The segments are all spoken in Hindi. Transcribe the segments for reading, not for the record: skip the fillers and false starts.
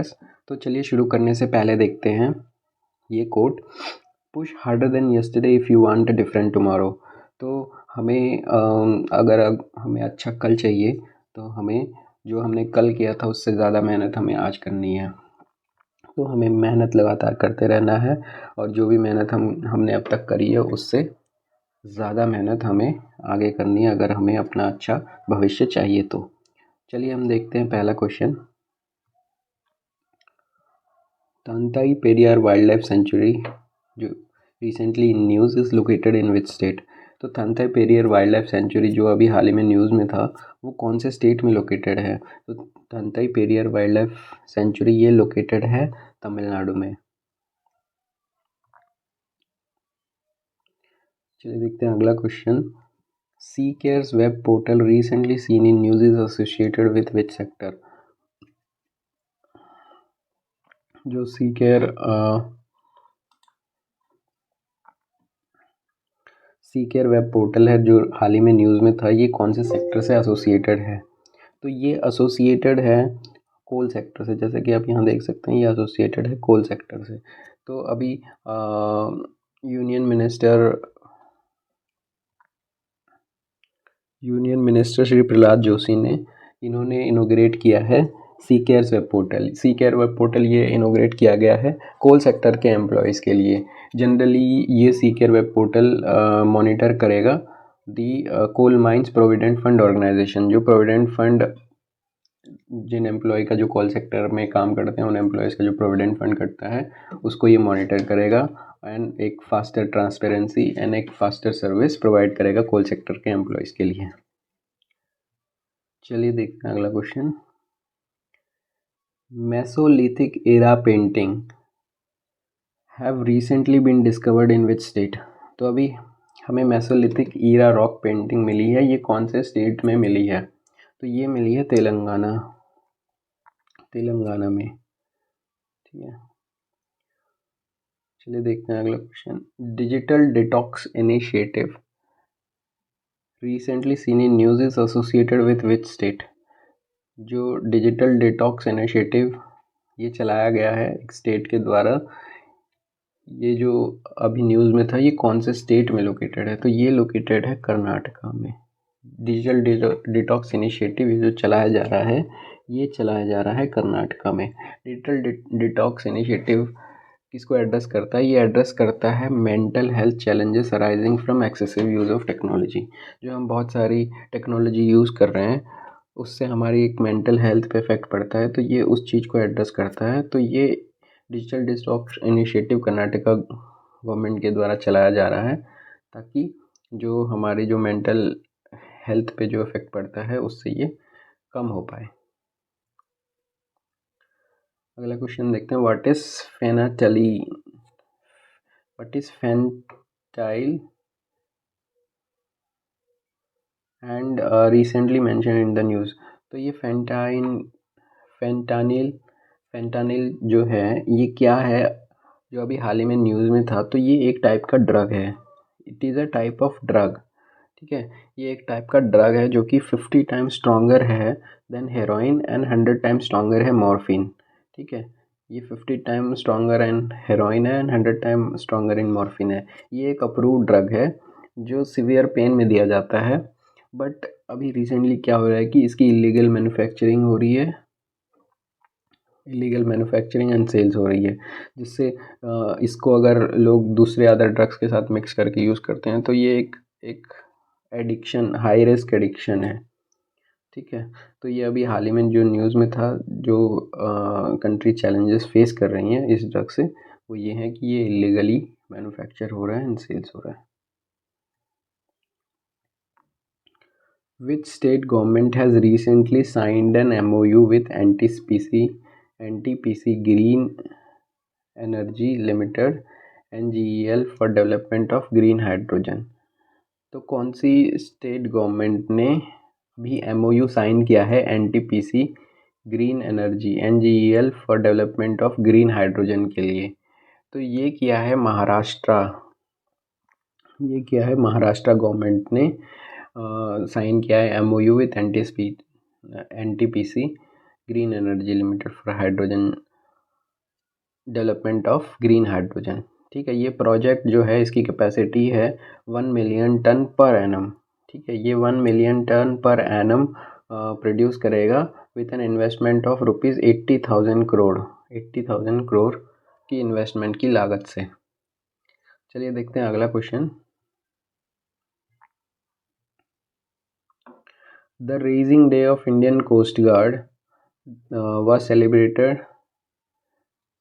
तो चलिए शुरू करने से पहले देखते हैं ये quote, push harder than yesterday if you want a different tomorrow. तो हमें अगर हमें अच्छा कल चाहिए तो हमें जो हमने कल किया था उससे ज़्यादा मेहनत हमें आज करनी है। तो हमें मेहनत लगातार करते रहना है और जो भी मेहनत हमने अब तक करी है उससे ज़्यादा मेहनत हमें आगे करनी है अगर हमें अपना अच्छा भविष्य चाहिए तो। चलिए हम देखते हैं पहला question. Thanthai Periyar wildlife sanctuary जो recently in news is located in which state. तो Thanthai Periyar wildlife sanctuary जो अभी हाल ही में न्यूज़ में था वो कौन से स्टेट में लोकेटेड है? तो Thanthai Periyar wildlife sanctuary ये लोकेटेड है तमिलनाडु में। चलिए देखते हैं अगला question. C cares web portal recently seen in news is associated with which sector. जो सी केयर वेब पोर्टल है जो हाल ही में न्यूज़ में था ये कौन से सेक्टर से एसोसिएटेड है? तो ये एसोसिएटेड है कोल सेक्टर से। जैसे कि आप यहाँ देख सकते हैं ये एसोसिएटेड है कोल सेक्टर से। तो अभी यूनियन मिनिस्टर श्री प्रहलाद जोशी ने इन्होंने इनोग्रेट किया है सी केयर्स वेब पोर्टल। सी केयर वेब पोर्टल ये इनोग्रेट किया गया है कोल सेक्टर के एम्प्लॉयज़ के लिए। जनरली ये C care web portal monitor करेगा the coal mines provident fund organisation. जो प्रोविडेंट फंड जिन एम्प्लॉय का जो कॉल सेक्टर में काम करते हैं उन एम्प्लॉयज़ का जो प्रोविडेंट फंड करता है उसको ये मॉनिटर करेगा एंड एक फास्टर ट्रांसपेरेंसी एंड एक फास्टर सर्विस प्रोवाइड करेगा कॉल सेक्टर के एम्प्लॉयज़ के लिए। चलिए देखते हैं अगला question. Mesolithic era painting have recently been discovered in which state. तो अभी हमें मेसोलिथिक ईरा रॉक पेंटिंग मिली है, ये कौन से स्टेट में मिली है? तो ये मिली है तेलंगाना में। ठीक है, चलिए देखते हैं अगला question. Digital detox initiative recently seen in news is associated with which state. जो डिजिटल डिटॉक्स इनिशिएटिव ये चलाया गया है एक स्टेट के द्वारा, ये जो अभी न्यूज़ में था ये कौन से स्टेट में लोकेटेड है? तो ये लोकेटेड है कर्नाटका में। डिजिटल डिटॉक्स इनिशिएटिव ये जो चलाया जा रहा है ये चलाया जा रहा है कर्नाटका में। डिजिटल डिटॉक्स इनिशिएटिव किसको एड्रेस करता है? ये एड्रेस करता है mental health challenges arising from excessive use of technology. जो हम बहुत सारी टेक्नोलॉजी यूज़ कर रहे हैं उससे हमारी एक मेंटल हेल्थ पे इफेक्ट पड़ता है, तो ये उस चीज़ को एड्रेस करता है। तो ये digital detox initiative Karnataka government के द्वारा चलाया जा रहा है ताकि जो हमारी जो मेंटल हेल्थ पे जो इफेक्ट पड़ता है उससे ये कम हो पाए। अगला क्वेश्चन देखते हैं। What is fentanyl and recently mention in the news. तो ये फेंटानिल जो है ये क्या है जो अभी हाल ही में न्यूज़ में था? तो ये एक टाइप का ड्रग है। It is a type of drug. ठीक है, ये एक टाइप का ड्रग है जो कि 50 टाइम्स स्ट्रॉन्गर है than heroin and 100 times stronger है मॉर्फिन। ठीक है, ये 50 टाइम स्ट्रॉन्गर इन हेरोइन है and 100 time stronger in morphine है। ये एक अप्रूव्ड ड्रग है जो सीवियर पेन में दिया जाता है। बट अभी रिसेंटली क्या हो रहा है कि इसकी इलीगल मैन्युफैक्चरिंग हो रही है, इलीगल मैन्युफैक्चरिंग एंड सेल्स हो रही है, जिससे इसको अगर लोग दूसरे अदर ड्रग्स के साथ मिक्स करके यूज़ करते हैं तो ये एक एडिक्शन, हाई रिस्क एडिक्शन है। ठीक है, तो ये अभी हाल ही में जो न्यूज़ में था, जो कंट्री चैलेंजेस फेस कर रही हैं इस ड्रग से, वो ये है कि ये इलीगली मैन्युफैक्चर हो रहा है एंड सेल्स हो रहा है। Which state government has recently signed an MOU with NTPC Green Energy Limited NGEL for development of green hydrogen। तो कौन सी स्टेट गवर्नमेंट ने भी MOU साइन किया है NTPC green energy NGEL for development of green hydrogen के लिए? तो ये किया है महाराष्ट्र। ये किया है महाराष्ट्र गवर्नमेंट ने साइन किया है MOU with NTPC green energy limited for hydrogen development of green hydrogen. ठीक है, ये प्रोजेक्ट जो है इसकी कैपेसिटी है 1 मिलियन टन पर एनम। ठीक है, ये 1 million ton per annum produce करेगा with an investment of rupees 80,000 crore, 80,000 crore की इन्वेस्टमेंट की लागत से। चलिए देखते हैं अगला question. The raising day of Indian coast guard was celebrated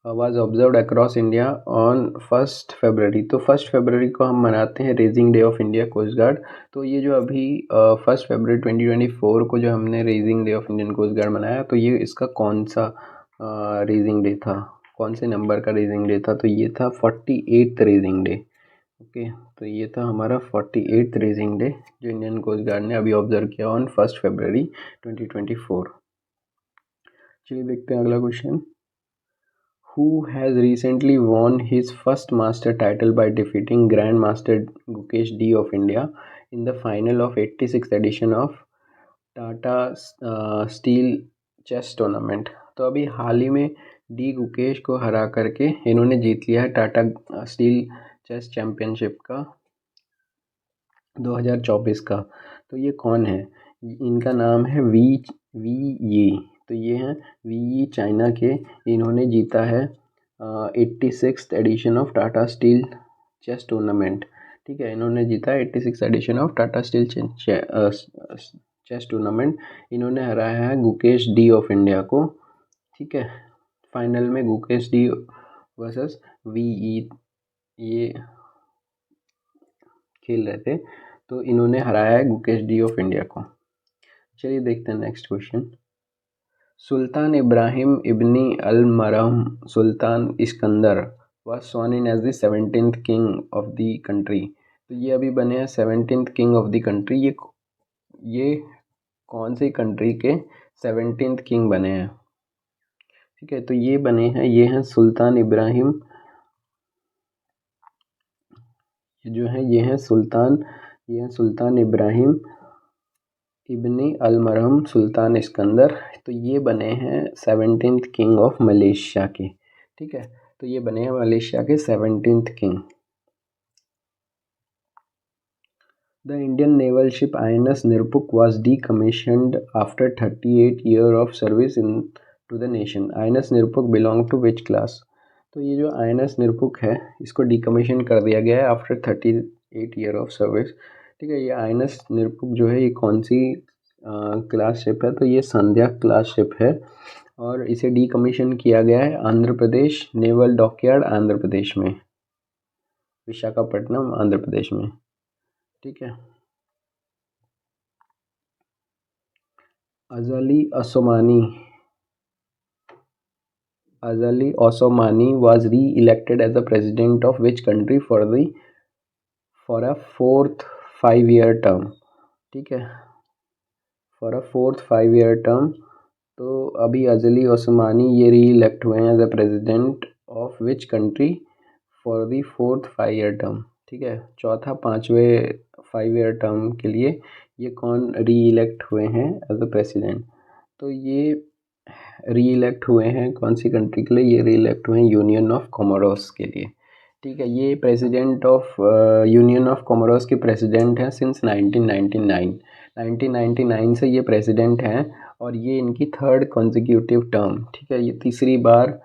was observed across India on 1st February। तो 1st February को हम मनाते हैं raising day of India coast guard. तो ये जो अभी 1st February 2024 को जो हमने raising day of Indian coast guard मनाया, तो ये इसका कौन सा रेजिंग डे था, कौन से नंबर का रेजिंग डे था? तो ये था 48th रेजिंग डे। ओके, तो ये था हमारा 48th रेजिंग डे जो इंडियन कोस्ट गार्ड ने अभी ऑब्जर्व किया ऑन 1st February 2024। चलिए देखते हैं अगला question. Who has recently won his first master title by defeating Grandmaster Gukesh D of India in the final of 86th edition of Tata steel chess tournament? तो अभी हाल ही में डी गुकेश को हरा करके इन्होंने जीत लिया है टाटा स्टील चेस चैम्पियनशिप का 2024 का। तो ये कौन है? इनका नाम है वी ये। तो ये हैं वी चाइना के। इन्होंने जीता है 86th edition of Tata steel chess tournament. ठीक है, इन्होंने जीता है 86th edition of Tata steel chess tournament. इन्होंने हराया है गुकेश डी ऑफ इंडिया को। ठीक है, फाइनल में गुकेश डी वर्सेस वी ये खेल रहे थे, तो इन्होंने हराया है गुकेश डी ऑफ इंडिया को। चलिए देखते हैं नेक्स्ट क्वेश्चन। सुल्तान इब्राहिम इब्नी अल मरहम सुल्तान Iskander was sworn in as the 17th king of the country। तो ये अभी बने हैं 17th king of the country। ये कौन सी कंट्री के 17th king बने हैं? ठीक है, तो ये बने हैं, ये हैं सुल्तान इब्राहिम, जो है ये हैं सुल्तान इब्राहिम इब्नी अल मरहम सुल्तान इस्कंदर। तो ये बने हैं 17th किंग ऑफ मलेशिया के। ठीक है, तो ये बने हैं मलेशिया के 17th king. The Indian naval ship INS Nirpuk was decommissioned after 38 years of service to the nation। INS Nirpuk belong to which class? तो ये जो INS Nirpuk है इसको डिकमीशन कर दिया गया है आफ्टर 38 ईयर ऑफ सर्विस। ठीक है, ये INS Nirpuk जो है ये कौन सी क्लास शिप है? तो ये संध्या क्लास शिप है और इसे डिकमीशन किया गया है आंध्र प्रदेश नेवल डॉकयार्ड, आंध्र प्रदेश में, विशाखापट्टनम, आंध्र प्रदेश में। ठीक है, अजली Osmani was re-elected as the president of which country for a fourth 5-year term। ठीक है, for a fourth 5-year term। तो अभी अजली ओसमानी ये री-इलेक्ट हुए हैं as a president of which country for the fourth 5-year term। ठीक है, चौथा 5वें 5-year term के लिए ये कौन री-इलेक्ट हुए हैं एज अ प्रेसिडेंट? तो ये री-इलेक्ट हुए हैं कौन सी कंट्री के लिए? ये री-इलेक्ट हुए हैं यूनियन ऑफ कोमोरोस के लिए। ठीक है, ये president of union of Comoros के प्रेसिडेंट हैं सिंस 1999 से ये प्रेसिडेंट हैं और ये इनकी 3rd कॉन्जिक्यूटिव टर्म। ठीक है, ये तीसरी बार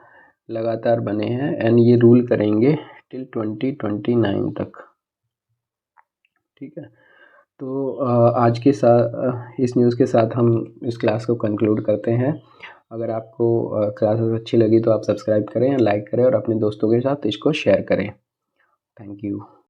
लगातार बने हैं एंड ये रूल करेंगे टिल 2029 तक। ठीक है, तो आज के साथ इस न्यूज़ के साथ हम इस क्लास को कंक्लूड करते हैं। अगर आपको क्लासेस अच्छी लगी तो आप सब्सक्राइब करें, लाइक करें और अपने दोस्तों के साथ इसको शेयर करें। Thank you.